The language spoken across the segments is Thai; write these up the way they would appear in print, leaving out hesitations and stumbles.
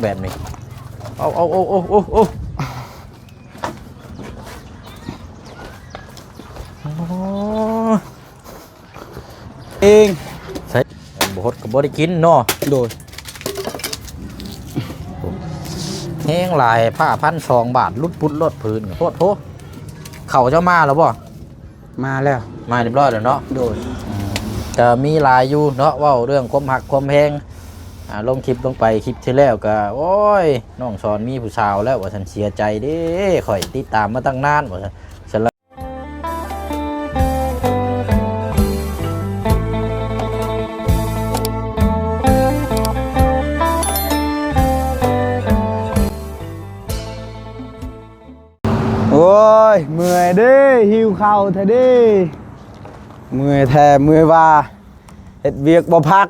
แบบนี้โอ้เองใส่บดกับบได้กินเนาะโดยแห้งลายผ้า1,200 บาทลุดพุดลดพื้นโทษเข่าเจ้ามาแล้วบ่มาแล้วมาเรียบร้อยแล้วเนาะโดยจะมีลายอยู่เนาะว่าเรื่องความหักความแพงลงคลิปลงไปคลิปที่แล้วก็โอ้ยน้องสอนมีผู้สาวแล้วว่าฉันเสียใจเด้ข่อยติดตามมาตั้งนานว่าฉันโอ้ยเมื่อยเด้หิวข้าวแท้เด้เมื่อยแท้เมื่อยว่าเฮ็ดเวียกบ่พัก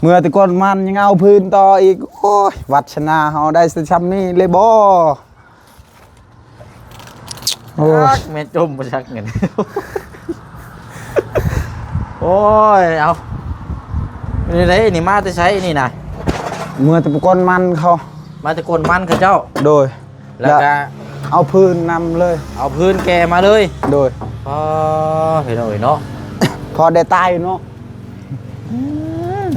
เมื่อแต่ก่อนมันยังเอาพื้นต่ออีกโอ้ยวัชนาเฮาได้สิซ้ำนี้เลยบ่โอ้ยแม่จมบ่ชักเงินโอ้ยเอานี่มาจะใช้นี่นะเมื่อแต่ก่อนมันเขามาตะโกนมันเขาเจ้าโดยแล้วก็เอาพื้นนำเลยเอาพื้นแกมาเลยโดยเห็นหน่อยเนาะพอได้ตายเนาะ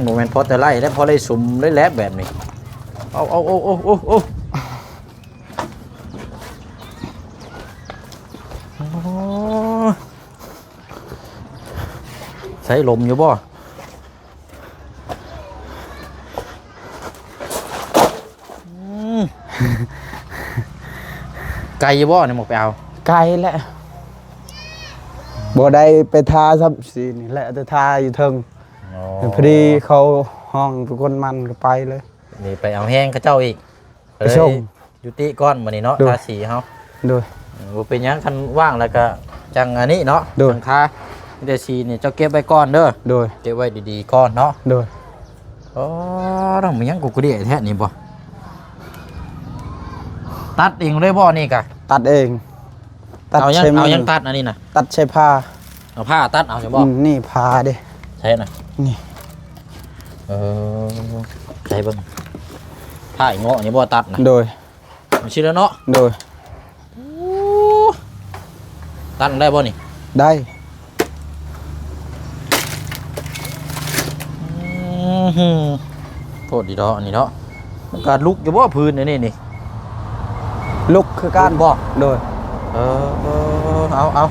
โมเมนต์พอแต่ไล่แล้วพอได้สุ่มได้แลบแบบนี้โอ้ใช้ลมอยู่บ่ไก่อยู่บ่เนี่ยหมกไปเอาไกลแหละบ่ได้ไปทาซับสินี่แหละแต่ทาอยู่เทิงพอดีเขาห้องทุกคนมันก็ไปเลยนี่ไปเอาแห้งเขาเจ้าอีกไปชมยุติก้อนมื้อนี้เนาะทาสีเฮาโดยบ่เป็นหยังคันว่างแล้วก็จังอันนี้เนาะจังทาเดี๋ยวสีนี่เจ้าเก็บไว้ก่อนเด้อโดยเก็บไว้ดีๆก่อนเนาะโดยต้องมีหยังกูก็ได้แท้นี่บ่ตัดเองเลยบ่นี่กะตัดเองเอายังตัดอันนี้น่ะตัดใช้ผ้าเอาผ้าตัดเอาใช่บ่นี่ผ้าเด้ใช่น่ะนี่ใช่เบิ่งผ้าอีเงาะนี่บ่ตัดนะโดยมันชื่อแล้วเนาะโดยตัดได้บ่นี่ได้โทษดีดอกอันนี้เนาะมันการลุกอยู่บ่พื้นนี่ลุกคือการบ่โดยเอา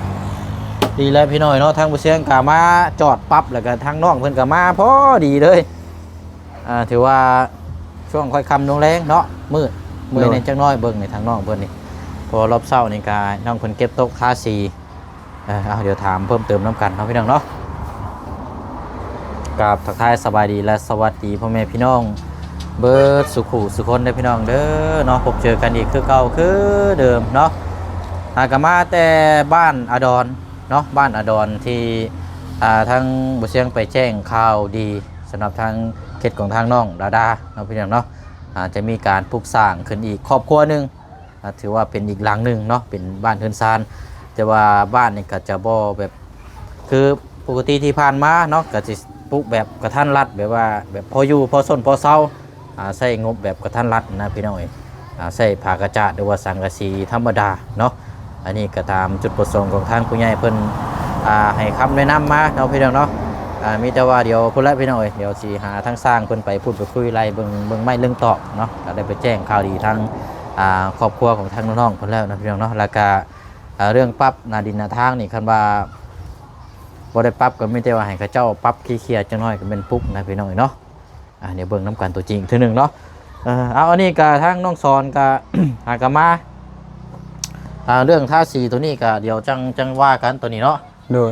ดีแล้วพี่น้อยเนาะทางผู้เชี่ยวกามาจอดปั๊บแล้วก็ทางน้องเพิ่นกามาพอดีเลยถือว่าช่วงค่อยค่ำลงแรงเนาะมืดในจังน้อยเบิ่งในทางน้องเพิ่นนี่พอรอบเช้านี่กาน้องเพิ่นเก็บโต๊ะทาสีเดี๋ยวถามเพิ่มเติมน้ำกันเนาะพี่น้องเนาะกับทักทายสบายดีและสวัสดีพ่อแม่พี่น้องเบิร์ดสุขุสุคนได้พี่น้องเด้อเนาะพบเจอกันอีกคือเก่าคือเดิมเนาะหากมาแต่บ้านอดรเนาะบ้านอดรที่ทางบุเชียงไปแจ้งข่าวดีสำหรับทางเขตของทางน้องดาเนาะพี่น้องเนาะจะมีการปลูกสร้างขึ้นอีกครอบครัวหนึ่งถือว่าเป็นอีกหลังหนึ่งเนาะเป็นบ้านเฮือนซานแต่ว่าบ้านนี่ก็จะบ่แบบคือปกติที่ผ่านมาเนาะก็จะปลูกแบบกระทันรัดแบบว่าแบบพออยู่พอส้นพอเศร้าใส่งบแบบกระทันรัดนะพี่น้องใส่ผ้ากระจาดหรือว่าสังกะสีธรรมดาเนาะอันนี้ก็ตามจุดประสงค์ของทางผู้ใหญ่เพิ่นให้คำแนะนำมาเนาะพี่น้องเนาะมีแต่ว่าเดี๋ยวพุ่นละพี่น้องเดี๋ยวสิหาทางสร้างเพิ่นไปพูดไปคุยไรเบิ่งไม่เรื่องตอบเนาะก็ได้ไปแจ้งข่าวดีทางครอบครัวของทางน้องๆเพิ่นแล้วนะพี่น้องเนาะแล้วก็เรื่องปรับนาดินนาทางนี่คันว่าบ่ได้ปรับก็ไม่ได้ว่าให้เขาเจ้าปรับขี้เกียจจังน้อยก็เป็นปุ๊บนะพี่น้องเนาะเดี๋ยวเบิ่งน้ำกันตัวจริงทีหนึ่งเนาะเอาอันนี้กับทางน้องซอนกับหากมาเรื่องท่าสีตัวนี้ก็เดี๋ยวจังว่ากันตัวนี้เนาะโดย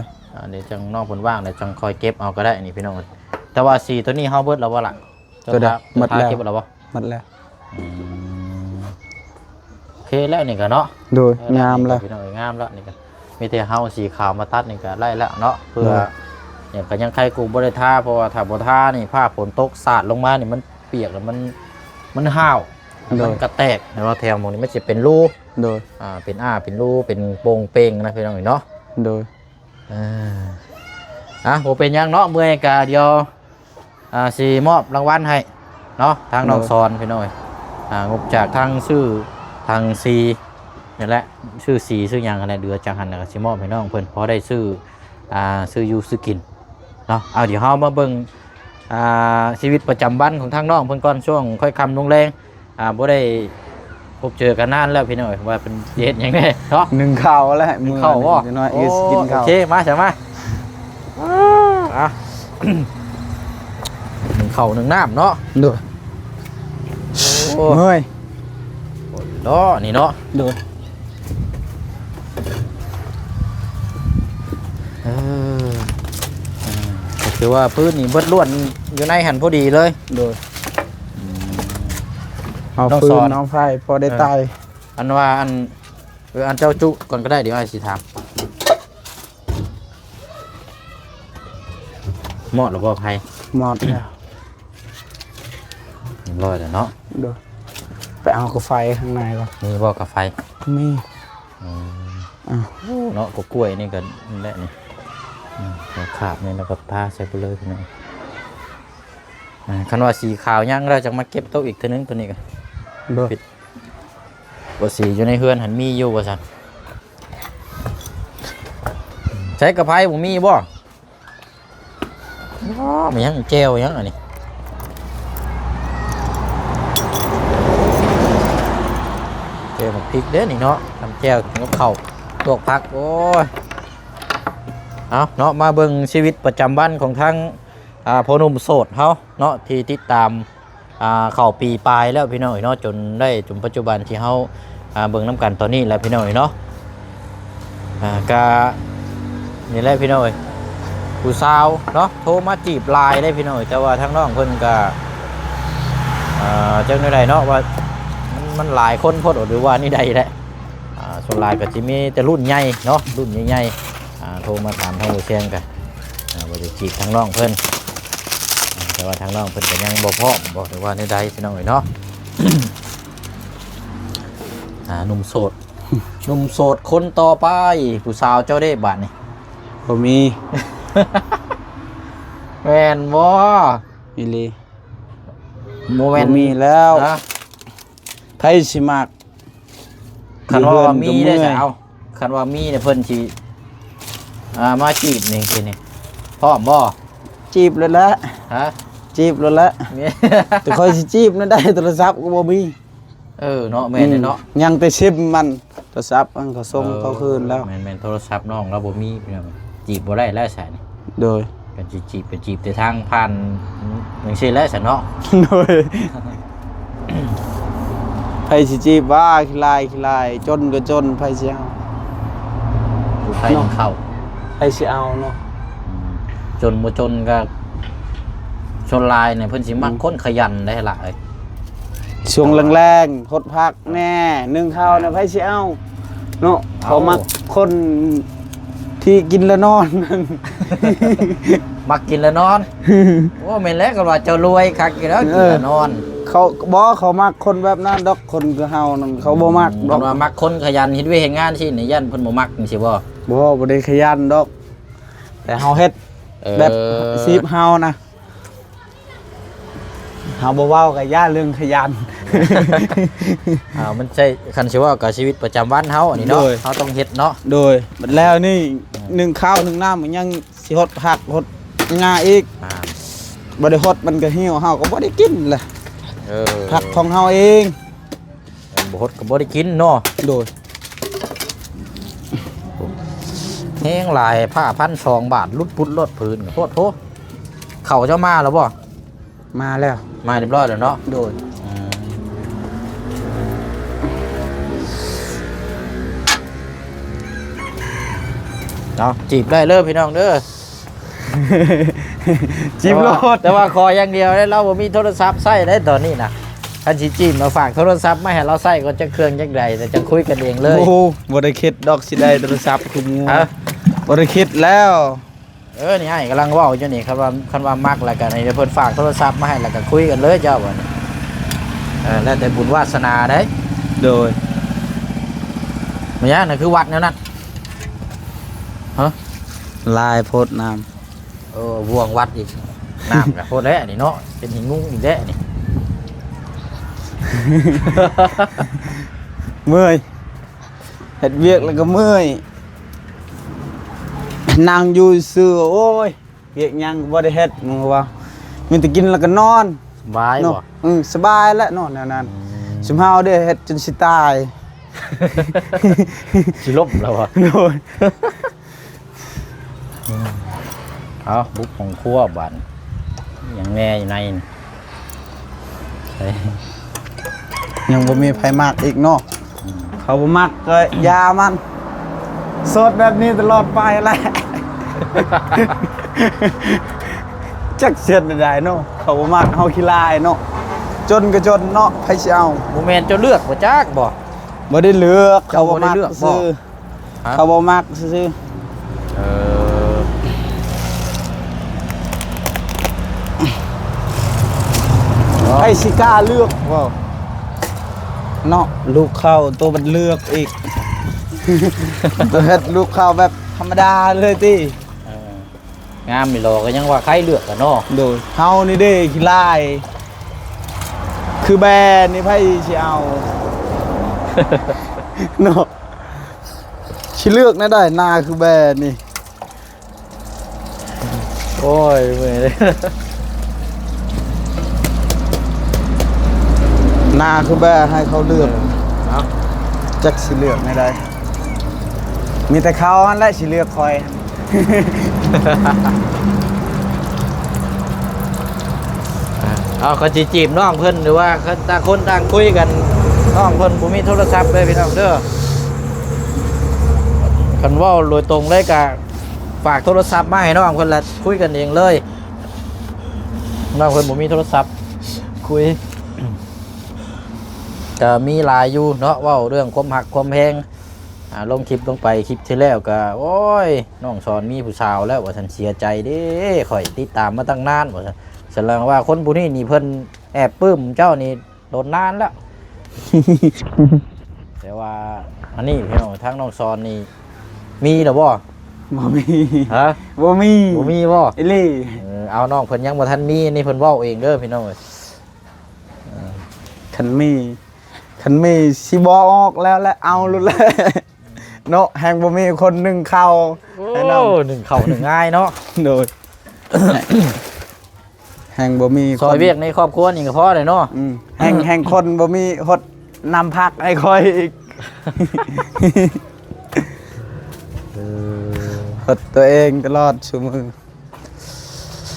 เดี๋ยวจังนอกผลว่างเดี๋ยวจังคอยเก็บเอาก็ได้นี่พี่น้องแต่ว่าสีตัวนี้เฮาเบิดแล้วว่าหลังตัวได้หมดแล้วเก็บแล้วบ่หมดแล้วโอเคแล้วนี่ก็เนาะโดยงามแล้วพี่น้องงามแล้วนี่ก็มีแต่เฮาสีขาวมาตัดนี่ก็ไล่แล้วเนาะเพื่อเนี่ยก็ยังใครกูบริท่าเพราะว่าถ้าบริท่านี่ผ้าฝนตกสาดลงมานี่มันเปียกแล้วมันห้าวมันกระแตกแล้วแถวมองนี้มันจะเป็นรูโดยเป็นรูเป็นโป่งเป่งนะพี่น้องเนาะโดยโอเป็นยังเนาะเมื่อยกาเดียวสีมอบรางวัลให้ เนาะทางน้องซอนพี่น้อยงบจากทางชื่อทางซีนี่แหละชื่อซีชื่อหยังกันเดือจังหันก็สิมอบให้น้องเพิ่นพอได้ซื้อซื้ออยู่ซื้อกินเนาะเอาเดี๋ยวเฮามาเบิ่งชีวิตประจำวันของทางน้องเพิ่นก่อนช่วงค่อยค่ำลงแรงบ่ได้พบเจอกันนานแล้วพี่น้อยว่าเป็นเฮ็ดหยังแน่เนาะ หนึ่งข้าวแล้วมือ ข้าวบ่ น้อยกินข้าว โอเคมาใช่มาอ่ะ หนึ่งเข่าหนึ่งน้ำเนาะ โดย โอ้ เมื่อย เนาะนี่เนาะ โดย ก็คือว่าพื้นนี่เบิดล้วนอยู่ในหันพอดีเลย โดยเอา น้อง ฟื ส น อน น้องไฟพอได้ตาย อันว่าอันเจ้าจุก่อนก็ได้เดี๋ยวไอ้สิถามเหมาะหรือบ่ไพ่ หมดแล้ว ร้อยแล้วเนาะ โดยไปเอากาแฟข้างในก่อน มีบ่กับไฟ มี เนาะก็กล้วยนี่กันนี่แหละนี่ขาบนี่แล้วก็ทาใส่ไปเลยพี่น้องคันว่าสีขาวยังเราจะมาเก็บโต๊ะอีกทีนึงตัวนี้กัน โดย ว่าสีอยู่ในเฮือนหันมีอยู่ว่าซั่นใช้กระไพผมมีบ่มียังแก้วยังอันนี้แก้วพริกเด้อนี่เนาะทำแก้วกินกับข้าวลวกผักโอ้ยเอาเนาะมาเบิ่งชีวิตประจำวันของทั้งพ่อหนุ่มโสดเฮาเนาะที่ติดตามเข้าปีปลายแล้วพี่น้องเนาะจนได้จนปัจจุบันที่เฮาเบิ่งน้ำกันตอนนี้แล้วพี่น้องเนาะก็นี่แหละพี่น้องผู้สาวเนาะโทรมาจีบไลน์ได้พี่น้องแต่ว่าทั้งน้องเพิ่นก็จังได๋เนาะว่ามันหลายคนโพดหรือว่านี่ใดแหละส่วนหลายก็สิมีแต่รุ่นใหญ่เนาะรุ่นใหญ่ๆโทรมาถามทางบ่เชียงกันว่าจะจีบทางน้องเพิ่นแต่ว่าทางน้องเพิ่นก็ยังบ่พร้อมบ่หรือว่านี่ใดพี่น้องเนาะ หนุ่มโสด หนุ่มโสดคนต่อไปผู้สาวเจ้าได้บัดนี่ ผมมี แม่นบ่ มีเลย โมเมนต์ มีแล้ว นะ ไผสิมัก คันว่ามีได้ เพื่อนก็เมื่อย สาวคันว่ามีเนี่ยเพิ่นสิมาจีบนี่คือนี่พร้อมบ่ จีบเลยละ ฮะ จีบเลยละ มี แต่คอยสิจีบนั่นได้โทรศัพท์ก็บ่มี เนาะแม่นเนาะ ยังแต่ชิปมันโทรศัพท์มันก็ส่งเขาคืนแล้ว แม่นโทรศัพท์น้องเราบ่มีพี่น้องจีบบ่ได้แล้วใช่นี่ โดย กันสิจีบไปจีบแต่ทางผ่านจังซี่แล้วใช่เนาะ โดยไผสิจีบว่าขี้ลายจนก็จนไผสิเอา ผู้ไทยมันเข้า ไผสิเอาเนาะ จนบ่จนก็ชนลายเนี่ยเพิ่นสิมักคนขยันได้ล่ะเอ้ย ช่วงแรงๆหดพักแน่นึ่งข้าวนะไผสิเอาเนาะเขามักคนที่กินแล้วนอน มักกินแล้วนอน โอ้แม่นแล้วก็ว่าเจ้ารวยคักอยู่แล้วกินแล้วนอน เขาบ่เขามักคนแบบนั้นดอกคนคือเฮานั่นเขาบ่มักด ด อ อก กว่ามักคนขยันเฮ็ดเวยกเฮ็ดงานสินี่ยันเพิ่นบ่มักจังซี่บ่ บ่ได้ขยันดอก แต่เฮาเฮ็ดแบบชีพเฮานะเฮาบ่เว้ากับย่าเรื่องขยัน มันใช่คันสิว่ากับชีวิตประจำวันเฮาอันนี้เนาะ โดย เฮาต้องเฮ็ดเนาะ โดยบัดแล้วนี่นึ่งข้าวนึ่งน้ำมันยังสิหดผักหดงาอีก อ่า บ่ได้หดมันก็เหี่ยวเฮาก็บ่ได้กินแหละ ผักของเฮาเอง บ่ฮดก็บ่ได้กินเนาะ โดย แห้งหลายผ้า1,200 บาทลุดพุดลดพื้นโพดโพเข้าเจ้ามาแล้วบ่ มาแล้ว มาเรียบร้อยแล้วเนาะ โดย เนาะจีบได้เลยพี่น้องเด้อ จิ้มโลด แต่ว่าขออย่างเดียวได้เราบ่มีโทรศัพท์ใช้ได้ตอนนี้นะคันสิจีบมาฝากโทรศัพท์มาให้เราใช้ก็จะเครื่องจักใดแต่จะคุยกันเองเลย โอ้โหบ่ได้คิดดอกสิได้โทรศัพท์คือหมู่ ฮะ บ่ได้คิดแล้ว นี่ให้กำลังเว้าอยู่นี่คันว่ามักแล้วกันให้เพิ่นฝากโทรศัพท์มาให้แล้วก็คุยกันเลยเจ้าบ่นี่แล้วแต่บุญวาสนาเด้ โดย มันยังน่ะคือวัดแนวนั้นฮะ ลายโพดน้ วงวัดอีกน้ำก็โคตรแล้วนี่เนาะเป็นหินงุ้งอีกแล้วนี่ เมื่อยเฮ็ดเวียกแล้วก็เมื่อยนั่งอยู่ซื่อโอ้ยเวียกหยังก็บ่ได้เฮ็ดมึงว่ามีแต่กินแล้วก็นอน สบายบ่ สบายแล้วนอนแนวนั้นซุมเฮาได้เฮ็ดจนสิตาย สิลบแล้วอ่ะ โดย เอาบุกของครัวบันอย่างแน่อยู่ในนี่ใช่ ยังบ่มีไผมักอีกเนาะเขาบ่มักก็ยามันสดแบบนี้ตลอดไปแหละ จักเสียดได้เนาะเขาบ่มักเฮาขี้ลายเนาะจนก็จนเนาะไผสิเอา บ่แม่นเจ้าเลือกบ่จักบ่ บ่ได้เลือกเขาบ่มัก เจ้าบ่ได้เลือกบ่ ซื่อ ฮะ เขาบ่มักซื่อ เออ ไผสิกล้าเลือกว้าวเนาะลูกเข้าตัวมันเลือกอีก ตัวเฮ็ดลูกเข้าแบบธรรมดาเลยติ เอองามนี่รอก็ยังว่าใครเลือกกันเนาะ โดยเฮานี่เด้ขี้ลาย คือแบรนด์นี่ไผสิเอา เนาะสิเลือกนะได้นาคือแบรนด์นี่ โอ้ยเมื่อยเลย นาคือแบรนด์ให้เขาเลือก เนาะ จักสิเลือกไม่ได้ มีแต่เขาอันแหละสิเลือกคอย เอาเขาสิจีบน้องเพิ่นหรือว่าเขาต่างคนต่างคุยกันน้องเพิ่นบ่มีโทรศัพท์เลยพี่น้องเด้อคันเว้าโดยตรงเลยก็ฝากโทรศัพท์มาให้น้องเพิ่นละคุยกันเองเลยน้องเพิ่นบ่มีโทรศัพท์คุย ก็มีหลายอยู่เนาะเว้าเรื่องความหักความแพงลงคลิปลงไปคลิปที่แล้วก็โอ้ยน้องสอนมีผู้สาวแล้วว่าฉันเสียใจเด้ข่อยติดตามมาตั้งนานว่าฉันแสดงว่าคนผู้นี้นี่เพิ่นแอบปลื้มเจ้านี่โดนนานแล้ว แต่ว่าอันนี้พี่น้องทั้งน้องสอนนี่มีหรือบ่ บ่มี ฮะ บ่มี บ่มีบ่ อีหลี เอาน้องเพิ่นยังบ่ทันมีนี่เพิ่นเว้าเองเด้อพี่น้องเอ้ย คันมีสิบ่ออกแล้วและเอาลุแล้ว เนาะแฮงบ่มีคนหนึงเข้าให้นำ โอ้หนึ่งเข่าหนึ่งง่ายเนาะ โดย แฮงบ่มี ซอยเวียกในครอบครัวนี่ก็พอเลยเนาะ แฮงคนบ่มีฮดนำพักให้ค่อยอีก ฮดตัวเองตลอดชั่วมือ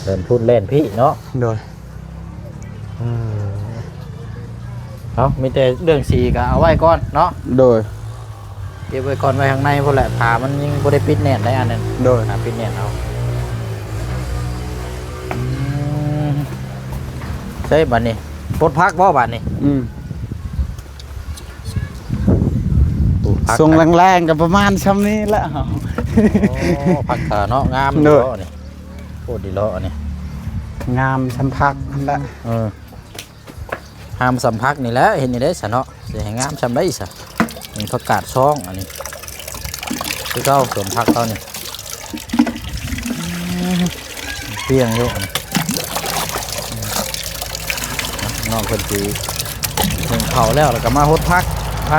เดินพูดเล่นพี่เนาะ โดย เอามีแต่เรื่องสีก็เอาไว้ก่อนเนาะ โดย เก็บไว้ก่อนไว้ข้างในพอแหละผ่ามันยังบ่ได้ปิดแน่นได้อันนั้น โดย ปิดแน่นเอาใช่บัดนี้ปลดพักบ่บัดนี้ปลดพัก ส่งแรงๆกับประมาณซ้ำนี้แหละ โอ้พักขาเนาะงาม โด ดี ย ล้อนี่โคตรดีล้อนี่ งามสัมพักนั่นแหละ ห้ามสัมพักนี่แหละเห็นนี่ได้ซะเนาะสิให้งามซำได้ซะนี่ผักกาดช่องอันนี้คือเก่าสวนผักเก่านี่เปรี้ยงอยู่อันนี้น้องเพิ่นสิถึงเขาแล้วก็มาฮดพัก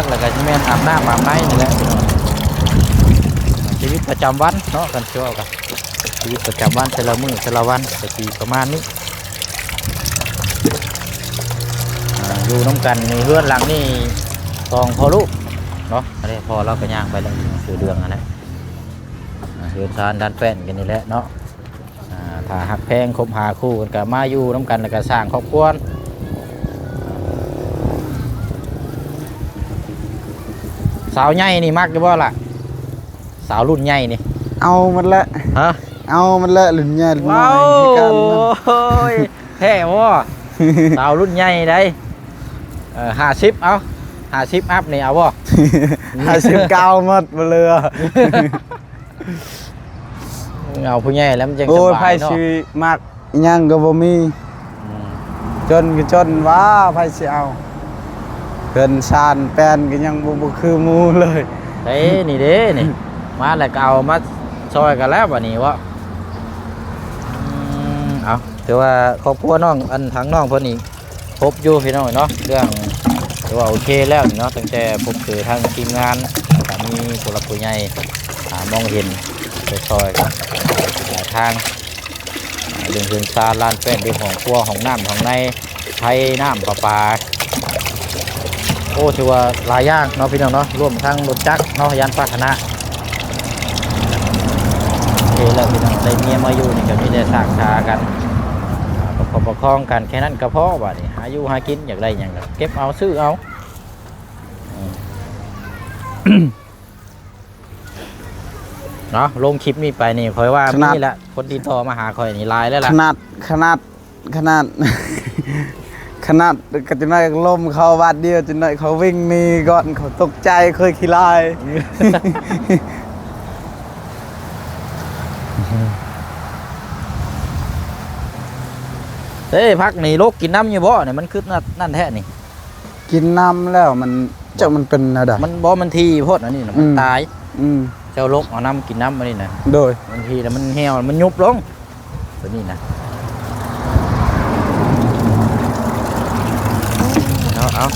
แล้วก็สิแม่นอาบน้ำอาบในนี่แหละพี่น้องชีวิตประจำวันเนาะกันเชียวกันชีวิตประจำวันแต่ละมื้อแต่ละวันก็สิประมาณนี้ อยู่น้ำกันในเรือนหลังนี่ทองพอลูกเนาะอันนี้พอเราก็ย่างไปแล้วคือเดืองอันนั้นเรือนชานดันแป้นกันนี่แหละเนาะถ้าหักแพงคบหาคู่กันก็มาอยู่น้ำกันแล้วก็สร้างครอบครัวสาวใหญ่นี่มักอยู่บ่ล่ะสาวรุ่นใหญ่นี่ เอามันละ ฮะ เอามันละหลุนใหญ่หลุนน้ ว้า อ วย กัน แท้บ่สาวรุ่นใหญ่ได้50เอา50อัพนี่เอาบ่ 59หมดบ่เหลือ เอาผู้ใหญ่แล้วมันจังส โอ้ย บา ไผ ยเนาะ สิมักอิหยังก็บ่มี จนก็จนว่าไผสิเอาเพิ่นชานแป้นก็ยังบ่คือหมู่เลย เด้นี่เด้นี่ มาแล้วก็เอามาซอยกันแล้วบัดนี้วะเอาถือว่าครอบครัวน้องอันทั้งน้องเพิ่นนี่ พบอยู่พี่น้องเนาะเรื่องถือว่าโอเคแล้วเนาะตั้งแต่พบเจอทางทีมงานก็มีผู้หลักผู้ใหญ่มองเห็นไปซอยกันหลายทางเรื่องเรือนซาลานแป้นเรื่องของครัวของน้ำของในไทยน้ำประปาโอ้ถือว่าหลายอย่างเนาะพี่น้องเนาะร่วมทั้งรถจักรเนาะยานพาหนะโอเคแล้วพี่น้องได้เมียมาอยู่นี่ก็มีได้สร้างชากันประคองกันแค่นั้นก็พอบ่นี่หาอยู่หากินอยากได้อย่างเก็บเอาซื้อเอาเนาะลงคลิปนี้ไปนี่คอยว่ามีแหละคนติดต่อมาหาคอยนี่ไลน์แล้วล่ะขนาดขนาดก็จะน้อยลมเขาบาดเดียวจะน้อยเขาวิ่งหนีก่อนเขาตกใจเคยขี้ลาย เฮ้ยพักนี่โรคกินน้ำอยู่บ่เนี่ยมันคือนั่นแท้นี่กินน้ำแล้วมันมันเป็นอะไรมันบ่มันทีโพดอันนี้นะมันตายเจ้าโรคเอาน้ำกินน้ำมานี่นะโดยบางทีแล้วมันเหี่ยวมันยุบลงตัวนี้นะเอา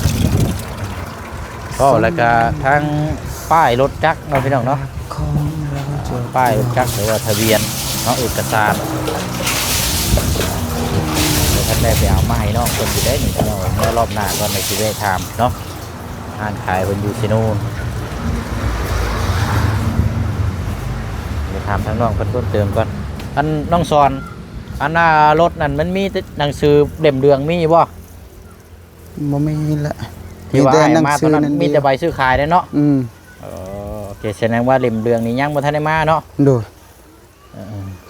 ก็แล้วก็ทั้งป้ายรถจักรเนาะพี่น้องเนาะป้ายรถจักรหรือว่าทะเบียนเนาะเอกสารท่านได้ไปเอามาให้น้องคนอยู่ได้หนึ่งพี่น้องเมื่อรอบหน้าก็ในชีวิตไทม์เนาะงานขายคนอยู่ที่นู่นไปถามทั้งน้องเพิ่นเติมก่อนอันน้องซอนอันหน้ารถนั่นมันมีหนังสือเล่มเรืองมีบ่ไม่มีละที่ว่าให้มาตอนนั้นมีแต่ใบซื้อขายได้เนาะโอเคแสดงว่าเล่มเรืองนี่ยังบ่ทันได้มาเนาะโดย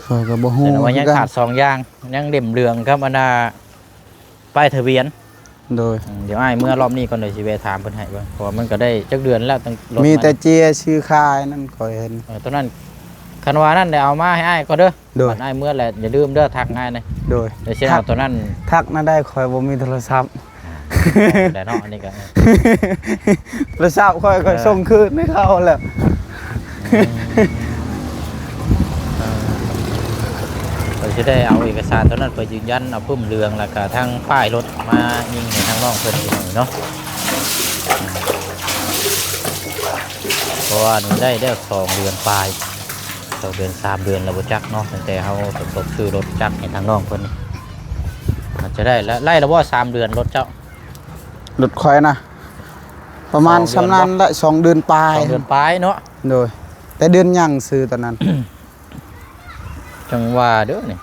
คอยก็บ่ฮู้แต่ว่ายังขาด2อย่างยังเล่มเรืองครับอันน่ะป้ายทะเบียนโดยเดี๋ยวอ้ายเมื่อรอบนี้ก่อนเลยสิไปถามเพิ่นให้เบิ่งเพราะมันก็ได้จักเดือนแล้วตั้งรถมีแต่เจียชื่อคายนั่นคอยเห็นตอนนั้นคันว่านั่นได้เอามาให้อ้ายก็เด้อบัดอ้ายเมื่อแหละอย่าลืมเด้อทักอ้ายนะโดยเดี๋ยวสิเอาตัวนั้นทักน่ะได้คอยบ่มีโทรศัพท์แต่เนาะอันนี้ก็โทรศัพท์คอยส่งคืนให้เขาแล้วเราจะได้เอาเอกสารตัวนั้นไปยืนยันเอาพุ่มเรืองแล้วก็ทั้งป้ายรถมายิงให้ทั้งน้องเพิ่นอีกหน่อยเนาะเพราะว่านี่ได้2 เดือนปลาย2 เดือน3 เดือนแล้วบ่จักเนาะตั้งแต่เฮาตกซื้อรถจักให้ทั้งน้องเพิ่นมันจะได้แล้วไล่แล้วบ่3 เดือนรถเจ้ารถคอยนะประมาณสำนานละ2 เดือนปลาย2 เดือนปลายเนาะโดยแต่เดือนยังซื้อตอนนั้นจังว่าเด้อนี่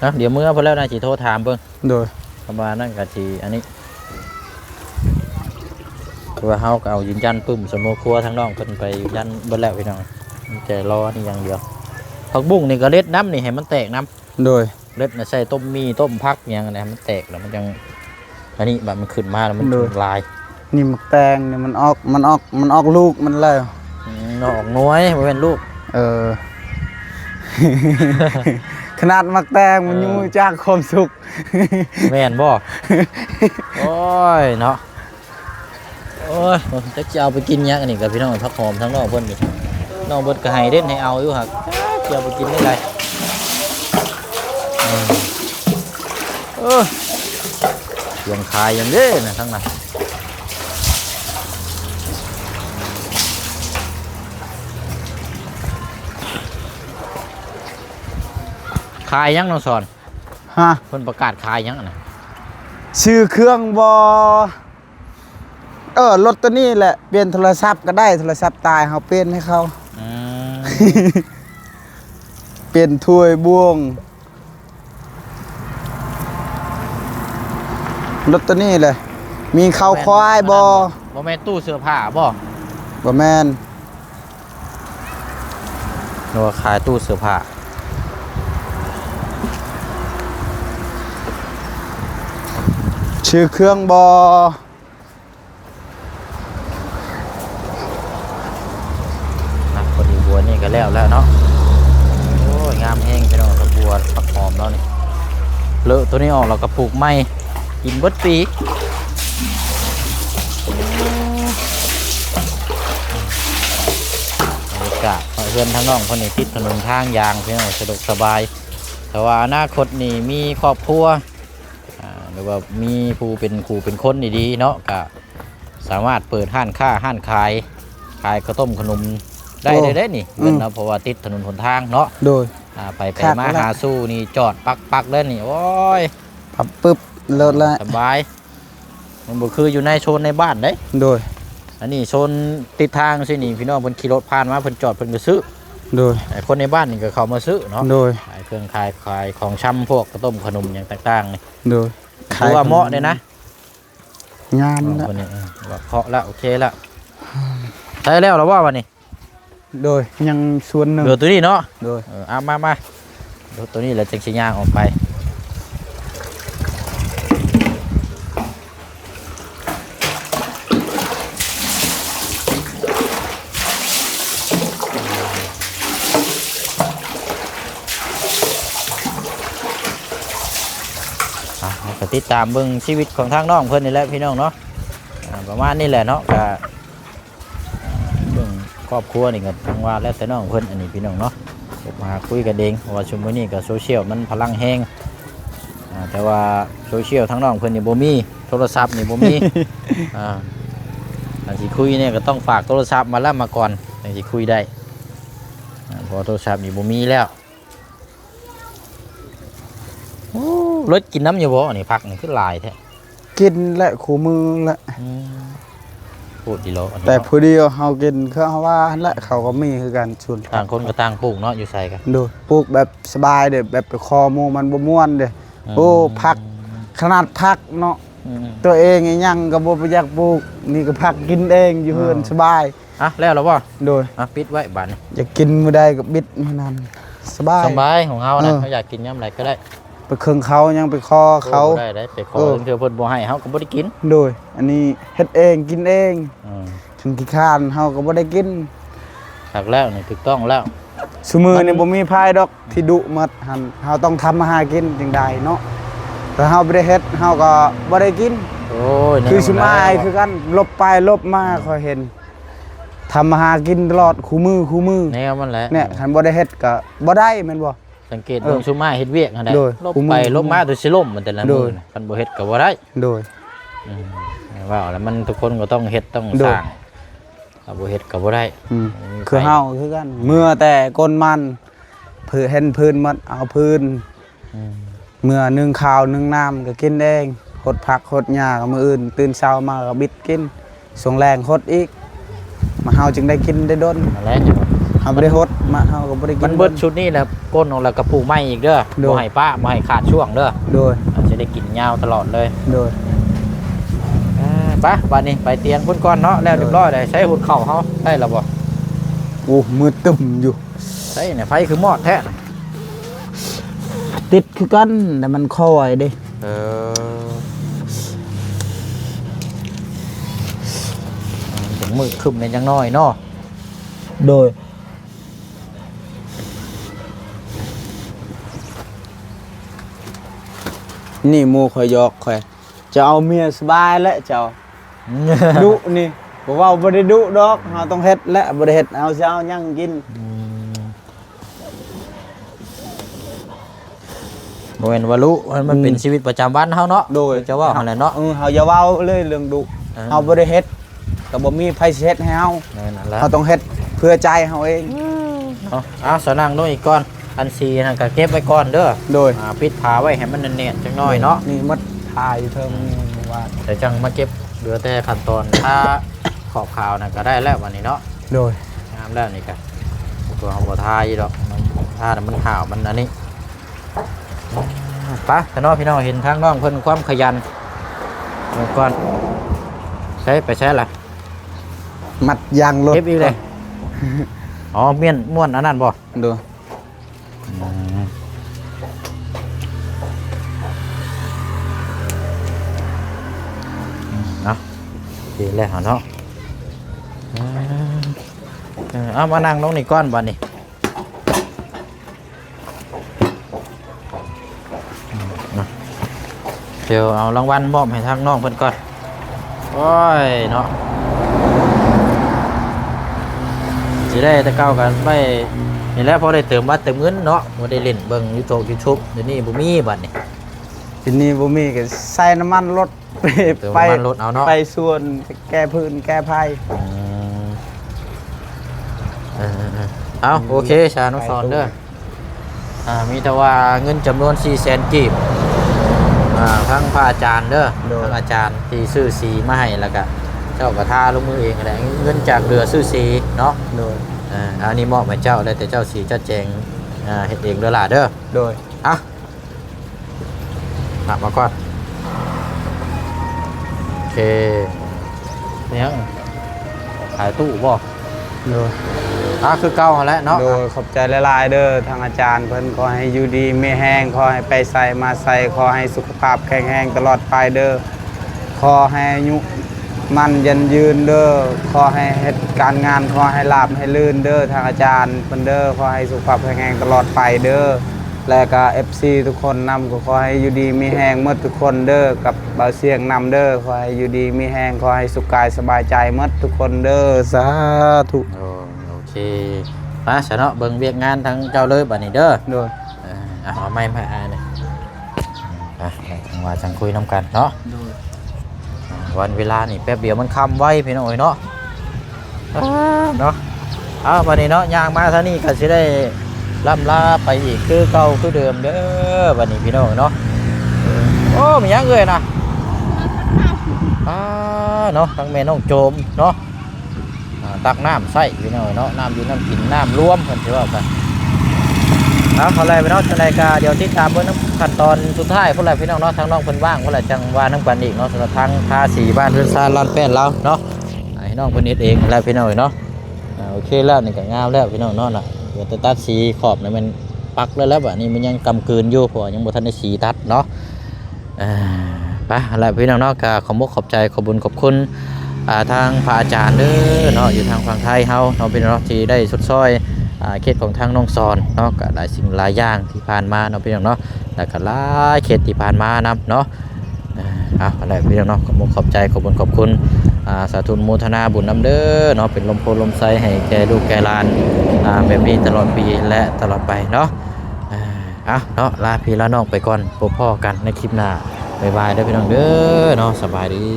นะเดี๋ยวเมื่อพอแล้วนายสิโทรถามเบิ่งโดยประมาณนั้นก็สิอันนี้ว่าเฮาก็เอายืนยันปึ้มสมมุติครัวทั้งน้องเพิ่นไปยืนยันเบิดแล้วพี่น้องแต่รอนี่อย่างเดียวผักบุ้งนี่ก็เล็ดน้ำนี่ให้มันแตกน้ำโดยเล็ดน่ะใส่ต้มมีต้มผักอย่างนั้นมันแตกแล้วมันจังอันนี้แบบมันขึ้นมาแล้วมันลายนี่มักแตงนี่มันออกลูกมันแล้วออกน้อยบ่เป็นลูกขนาดมักแตงมันอยู่จากความสุขแม่นบ่โอ้ยเนาะโอ้ยจะเอาไปกินยังอันนี้กับพี่น้องผักหอมทั้งน้องเพิ่นนี่น้องเบิดก็ให้เด่นให้เอาอยู่ครับจะเอาไปกินได้ไรยังขายยังเด้นะทั้งนั้นขายยังน้องสอนฮะเพิ่นประกาศขายยังน่ะชื่อเครื่องบอรถตัวนี้แหละเปลี่ยนโทรศัพท์ก็ได้โทรศัพท์ตายเขาเปลี่ยนให้เขาเปลี่ยนถ้วยบ่วงรถตัวนี้เลยมีข้าวควายบ่แม่นตู้เสื้อผ้าบ่แม่นหรือว่าขายตู้เสื้อผ้าชื่อเครื่องบอนะพอดีบัวนี่ก็แล้วเนาะโอ้ยงามแห้งไปเนาะกับบัวผักหอมแล้วนี่เลอะตัวนี้ออกเราก็ปลูกไม้กินเบิดปีบรรยากาศ เพื่อนทั้งน้องคนนี้ติดถนนทางยางพี่น้องสะดวกสบายแต่ว่าอนาคตนี่มีครอบครัวหรือว่ามีผู้เป็นคนดีๆเนาะก็สามารถเปิดห้านค้าห้านขายข้าวต้มขนมได้ได้นี่เพื่อนเนาะเพราะว่าติดถนนหนทางเนาะโดยไปมาหาสู้นี่จอดปักเลยนี่โอ้ยพับปึ๊บเลิศแล้วสบายมันบ่คืออยู่ในโซนในบ้านเด้โดยอันนี้โซนติดทางสินี่พี่น้องเพิ่นขี่รถผ่านมาเพิ่นจอดเพิ่นก็ซื้อโดยคนในบ้านนี่ก็เข้ามาซื้อเนาะโดยขายเครื่องขายของชำพวกข้าวต้มขนมอย่างต่างๆนี่โดยคือว่าเหมาะเลยนะงานละคนนี้ว่าเคาะแล้วโอเคแล้วใช้แล้วหรอว่าวันนี้โดยยังส่วนหนึ่งเดี๋ยวตัวนี้เนาะโดยมาเดี๋ยวตัวนี้เราจะชี้ย่างออกไปติดตามเบิ่งชีวิตของทางน้องเพิ่นนี่แหละพี่น้องเนาะประมาณนี้แหละเนาะก็เรื่องครอบครัวนี่ก็ทั้งว่าแล้วแต่น้องเพิ่นอันนี้พี่น้องเนาะมาคุยกันเองเพราะว่าช่วงนี้ก็โซเชียลมันพลังแห้งแต่ว่าโซเชียลทั้งน้องเพิ่นนี่บ่มีโทรศัพท์นี่บ่มีอันที่คุยเนี่ยก็ต้องฝากโทรศัพท์มาแล้วมาก่อนถึงสิคุยได้เพราะโทรศัพท์นี่บ่มีแล้วรถกินน้ำอยู่บ่อันนี้พักนี่คือลายแท้กินและขู่มือละพูดดีโลแต่พอดีเฮากินเขาว่าและเขาก็มีคือกันชวนต่างคนก็ต่างปลูกเนาะอยู่ใส่กันดูปลูกแบบสบายเด้แบบไปคอมูมันบ่ม่วนเด้โอ้พักขนาดพักเนาะตัวเองยังก็บ่ไปอยากปลูกนี่ก็พักกินเองอยู่เฮือนสบายแล้วหรอบ่โดยปิดไว้บัดนี้อยากกินมื้อใดก็บิดมื้อนั้นสบายของเฮานะเขาอยากกินยามใดก็ได้ไปเครื่องเขายังไปคอเขาได้ไปคอเทื่อเพิ่นบ่ให้เฮาก็บ่ได้กินโดยอันนี้เฮ็ดเองกินเองถึงขี้คร้านเฮาก็บ่ได้กินหักแล้วนี่ถูกต้องแล้วซุมื้อนี่บ่มีพายดอกที่ดุหมดหั่นเฮาต้องทำมาหากินจังได๋เนาะถ้าเฮาบ่ได้เฮ็ดเฮาก็บ่ได้กินโอ้ยคือซุมายคือกันลบไปลบมาค่อยเห็นทำมาหากินตลอดคู่มือแนวมันแหละเนี่ยคันบ่ได้เฮ็ดก็บ่ได้แม่นบ่สังเกตเบิ่งซุมาเฮ็ดเวียกอันใดลบไปลบมาตัวสิล่มมันแต่ละมื้อคันบ่เฮ็ดก็บ่ได้โดยว่าแล้วมันทุกคนก็ต้องเฮ็ดต้องสร้างถ้าบ่เฮ็ดก็บ่ได้คือเฮาคือกันเมื่อแต่ก้นมันเพื่อเห็นพื้นมันเอาพื้นเมื่อนึ่งข้าวนึ่งน้ำก็กินเองหดผักหดหญ้าก็มื้ออื่นตื่นเช้ามาก็บิดกินส่งแรงหดอีกมาเฮาจึงได้กินได้ดนแล้วเฮาบ่ได้หดมาเฮาก็บ่ได้กินมันเบิดชุดนี้แหละก้นของเรากระปูไม้อีกเด้อบ่ให้ป้าบ่ให้ขาดช่วงเด้อโดยจะได้กินยาวตลอดเลยโดยไปบัดนี้ไปเตียงพุ่นก่อนเนาะแล้วเรียบร้อยได้ใช้หุดเข่าเฮาได้แล้วบ่โอ้มือตึมอยู่ใช่เนี่ยไฟคือมอดแท้ติดคือกันแต่มันค่อยเด้ถึงมืดคึมในจังน้อยเนาะโดยนี่โมคอยยอกคอยจะเอาเมียสบายแล้วเจ้าดุนี่บอกว่าบ่ได้ดุดอกเราต้องเฮ็ดและบ่ได้เฮ็ดเอาเช้ายังกินบ่แม่นว่ารู้มันเป็นชีวิตประจำวันเฮาเนาะโดยจะว่าหั่นแหละเนาะเฮาอย่าเว้าเลยเรื่องดุเฮาบ่ได้เฮ็ดก็บ่มีไผสิเฮ็ดให้เฮาเฮาต้องเฮ็ดเพื่อใจเฮาเองเอาสนั่งลงอีกก่อนอันซีนั่นก็เก็บไว้ก่อนเด้อโดยปิดผ้าไว้ให้มันแน่นๆจังน้อยเนาะนี่มัดผ้าอยู่เทิงว่าแต่จังมาเก็บเหลือแต่ขั้นตอนถ้าขอบขาวนั่นก็ได้แล้ววันนี้เนาะโดยงามแล้วนี่ก็ตัวเฮาบ่ทาอยู่ดอกถ้ามันห่าวมันอันนี้ไปแต่น้องพี่น้องเห็นทางน้องเพิ่นความขยันก่อนใช้ไปใช้ล่ะมัดยางรถเก็บอีกเลยเมียนม่วนอันนั้นบ่ดูดีแล้วเนาะเอามานั่งลงนี่ก้อนบ่นี่เดี๋ยวเอารางวัลมอบให้ทางน้องเพิ่นก่อนโอ้ยเนาะ สิได้แต่เก่ากันไปนี่แหละพอได้เติมบัตรเติมเงินเนาะบ่ได้เล่นเบิ่ง YouTube เดี๋ยวนี้บ่มีบัดนี่ ทีนี้บ่มีก็ใส่น้ำมันรถไป เติมน้ำมันรถเอาเนาะ ไปส่วนแก้พื้นแก้ภัย เอาโอเคชานุสรเด้อมีแต่ว่าเงินจำนวน400,000กีบทั้งพระอาจารย์เด้อทั้งอาจารย์ที่ซื้อสีมาให้แล้วก็เจ้าก็ทาลงมือเองก็ได้เงินจากเรือซื้อสีเนาะ โดย อันนี้มอบให้เจ้าได้แต่เจ้าสีเจ้าแจงเฮ็ดเองเด้อล่ะเด้อ โดย อ่ะมาก่อนโอเคเนี่ยขายตู้บ่ โดย คือเก่าหั่นแหละเนาะ โดยขอบใจหลายๆเด้อทางอาจารย์เพิ่นขอให้อยู่ดีไม่แห้งขอให้ไปใส่มาใส่ขอให้สุขภาพแข็งแรงตลอดไปเด้อขอให้อายุมันยันยืนเด้อขอให้เฮ็ดการงานขอให้ราบให้ลื่นเด้อทางอาจารย์เพิ่นเด้อขอให้สุขภาพแข็งแรงตลอดไปเด้อและก็ FC ทุกคนนำก็ขอให้อยู่ดีมีแห้งหมดทุกคนเด้อกับบ่าวเสียงนำเด้อขอให้อยู่ดีมีแห้งขอให้สุขกายสบายใจหมดทุกคนเด้อสาธุ โอเคมาซะเนาะเบิ่งเวียกงานทั้งเจ้าเลยบัดนี้เด้อ โดย เอาไม่มาเนี่ยจังว่าจังคุยน้ำกันเนาะวันเวลานี่แป๊บเดียวมันค่ำไว้พี่น้อยเนาะเนาะเอาวันนี้เนาะย่างมาท่านี้ก็สิได้ล่ำลาไปอีกคือเก่าคือเดิมเด้อวันนี้พี่น้อยเนาะโอ้มียังเลยนะเนาะทั้งแม่น้องโจมเนาะตักน้ำใส่พี่น้อยเนาะน้ำอยู่น้ำกินน้ำรวมกันใช่ป่ะกันขอไล่ไปเนาะจังไรกาเดี๋ยวติดตามเบิ่งขั้นตอนสุดท้ายพวกเราพี่น้องเนาะทางน้องเพิ่นว่างพวกเราจังว่าน้ำกันอีกเนาะสำหรับทางทาสีบ้านเรือนซานลานแป้นเราเนาะให้น้องเพิ่นเฮ็ดเองแล้วพี่น้องเนาะโอเคแล้วนี่ก็งามแล้วพี่น้องเนาะน่ะเดี๋ยวจะตัดสีขอบนี่มันปักแล้วบัดนี้มันยังกำกืนอยู่เพราะยังบ่ทันได้สีตัดเนาะไปแล้วพี่น้องเนาะก็ขอบคุณขอบใจขอบคุญขอบคุณทางพระอาจารย์เด้อเนาะอยู่ทางฝั่งไทยเฮาเนาะพี่น้องที่ได้สุดซอยเขตของทางน้องซอนเนาะก็หลายสิ่งหลายอย่างที่ผ่านมาเนาะพี่น้องเนาะแล้วก็หลายเขตที่ผ่านมานํเนาะอะไรพี่น้องเนาะขอบใจขอบคุณขอบคุณสาธุโมทนาบุญนำเด้อเนาะเป็นลมโพลมไซให้แก่ลูกแก่หลานแบบนี้ตลอดปีและตลอดไปเนาะเนาะลาพี่ลาน้องไปก่อนพบพ่อกันในคลิปหน้าบ๊ายบายเด้อพี่น้องเด้อเนาะสบายดี